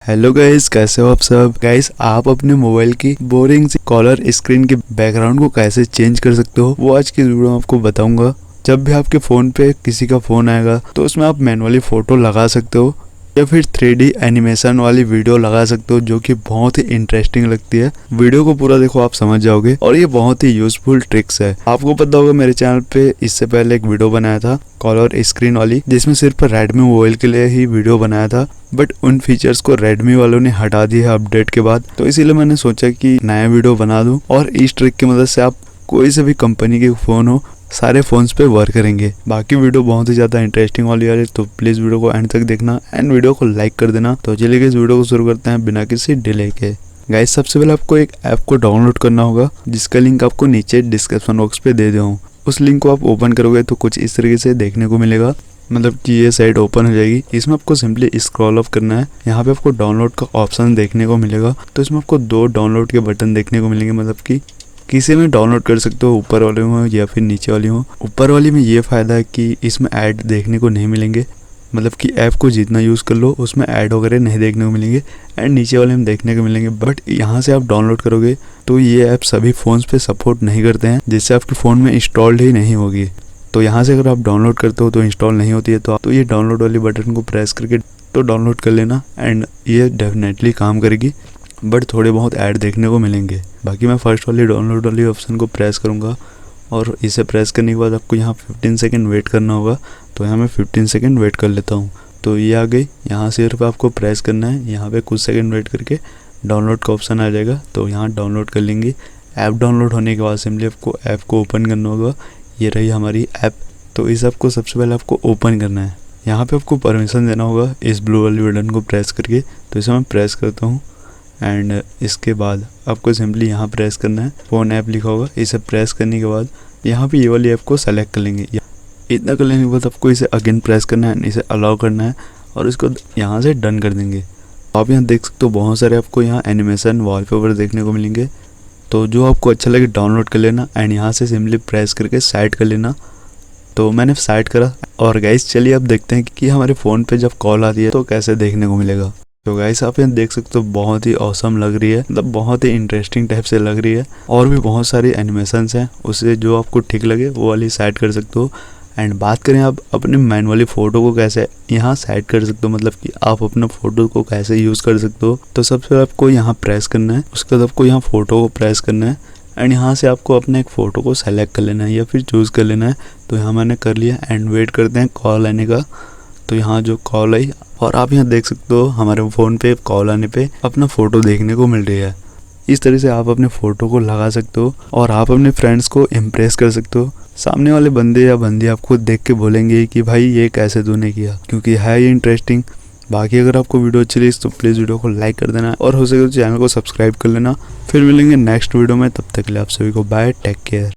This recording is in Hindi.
हेलो गाइस, कैसे हो आप सब। गाइस, आप अपने मोबाइल की बोरिंग सी कॉलर स्क्रीन के बैकग्राउंड को कैसे चेंज कर सकते हो वो आज की वीडियो में आपको बताऊंगा। जब भी आपके फोन पे किसी का फोन आएगा तो उसमें आप मैनुअली फोटो लगा सकते हो या फिर 3D एनिमेशन वाली वीडियो लगा सकते हो, जो कि बहुत ही इंटरेस्टिंग लगती है। वीडियो को पूरा देखो, आप समझ जाओगे और ये बहुत ही यूजफुल ट्रिक्स है। आपको पता होगा मेरे चैनल पे इससे पहले एक वीडियो बनाया था कॉलर स्क्रीन वाली, जिसमें सिर्फ रेडमी मोबाइल के लिए ही वीडियो बनाया था, बट उन फीचर्स को रेडमी वालों ने हटा दिया अपडेट के बाद। तो इसीलिए मैंने सोचा कि नया वीडियो बना दूं और इस ट्रिक की मदद से आप कोई से भी कंपनी के फोन हो, सारे फोन्स पे वर्क करेंगे। बाकी वीडियो बहुत ही ज्यादा इंटरेस्टिंग वाली है, तो प्लीज वीडियो को एंड तक देखना एंड वीडियो को लाइक कर देना। तो चलिए इस वीडियो को शुरू करते हैं बिना किसी डिले के। गाइस, सबसे पहले आपको एक ऐप को डाउनलोड करना होगा, जिसका लिंक आपको नीचे डिस्क्रिप्शन बॉक्स पे दे दिया हूँ। उस लिंक को आप ओपन करोगे तो कुछ इस तरीके से देखने को मिलेगा, मतलब कि ये साइट ओपन हो जाएगी। इसमें आपको सिंपली स्क्रॉल अप करना है। यहाँ पे आपको डाउनलोड का ऑप्शन देखने को मिलेगा, तो इसमें आपको दो डाउनलोड के बटन देखने को मिलेंगे, मतलब कि किसी में डाउनलोड कर सकते हो, ऊपर वाले में या फिर नीचे वाली हो। ऊपर वाली में ये फायदा है कि इसमें ऐड देखने को नहीं मिलेंगे, मतलब कि ऐप को जितना यूज़ कर लो उसमें ऐड वगैरह नहीं देखने को मिलेंगे। एंड नीचे वाले में देखने को मिलेंगे, बट यहाँ से आप डाउनलोड करोगे तो ये ऐप सभी फ़ोन्स पे सपोर्ट नहीं करते हैं, जिससे आपके फ़ोन में इंस्टॉल्ड ही नहीं होगी। तो यहाँ से अगर आप डाउनलोड करते हो तो इंस्टॉल नहीं होती है, तो ये डाउनलोड वाली बटन को प्रेस करके तो डाउनलोड कर लेना एंड ये डेफिनेटली काम करेगी, बट थोड़े बहुत ऐड देखने को मिलेंगे। बाकी मैं फर्स्ट वाली डाउनलोड वाली ऑप्शन को प्रेस करूँगा और इसे प्रेस करने के बाद आपको यहाँ 15 सेकंड वेट करना होगा। तो यहाँ मैं 15 सेकंड वेट कर लेता हूँ। तो ये आ गई। यहाँ सिर्फ आपको प्रेस करना है, यहाँ पे कुछ सेकंड वेट करके डाउनलोड का ऑप्शन आ जाएगा, तो यहाँ डाउनलोड कर लेंगे। ऐप डाउनलोड होने के बाद सिंपली आपको ऐप को ओपन करना होगा। ये रही हमारी ऐप। तो इस ऐप को सबसे पहले आपको ओपन करना है। यहाँ पे आपको परमिशन देना होगा इस ब्लू वाली बटन को प्रेस करके। तो इसे मैं प्रेस करता हूँ एंड इसके बाद आपको सिंपली यहाँ प्रेस करना है, फ़ोन ऐप लिखा होगा। इसे प्रेस करने के बाद यहाँ पे ये वाली ऐप को सेलेक्ट कर लेंगे। इतना कर लेने के बाद आपको इसे अगेन प्रेस करना है, इसे अलाउ करना है और इसको यहाँ से डन कर देंगे। आप यहाँ देख सकते हो बहुत सारे आपको यहाँ एनिमेशन वॉलपेपर देखने को मिलेंगे। तो जो आपको अच्छा लगे डाउनलोड कर लेना एंड यहाँ से सिंपली प्रेस करके साइड कर लेना। तो मैंने साइड करा और गाइस चलिए अब देखते हैं कि हमारे फ़ोन पे जब कॉल आती है तो कैसे देखने को मिलेगा। तो गाइस, आप यहाँ देख सकते हो बहुत ही ऑसम लग रही है, मतलब बहुत ही इंटरेस्टिंग टाइप से लग रही है। और भी बहुत सारी एनिमेशंस हैं, उससे जो आपको ठीक लगे वो वाली सेट कर सकते हो। एंड बात करें आप अपने मैनुअली फ़ोटो को कैसे यहाँ सेट कर सकते हो, मतलब कि आप अपने फ़ोटो को कैसे यूज़ कर सकते हो। तो सबसे पहले आपको यहाँ प्रेस करना है, उसके बाद आपको यहाँ फ़ोटो को प्रेस करना है एंड यहाँ से आपको अपने एक फ़ोटो को सेलेक्ट कर लेना है या फिर चूज़ कर लेना है। तो यहाँ मैंने कर लिया एंड वेट करते हैं कॉल आने का। तो यहाँ जो कॉल आई और आप यहाँ देख सकते हो हमारे फ़ोन पे कॉल आने पे अपना फ़ोटो देखने को मिल रही है। इस तरह से आप अपने फ़ोटो को लगा सकते हो और आप अपने फ्रेंड्स को इम्प्रेस कर सकते हो। सामने वाले बंदे या बंदी आपको देख के बोलेंगे कि भाई ये कैसे तूने किया, क्योंकि है ये इंटरेस्टिंग। बाकी अगर आपको वीडियो अच्छी लगी तो प्लीज़ वीडियो को लाइक कर देना और हो सके तो चैनल को सब्सक्राइब कर लेना। फिर मिलेंगे नेक्स्ट वीडियो में, तब तक के लिए आप सभी को बाय, टेक केयर।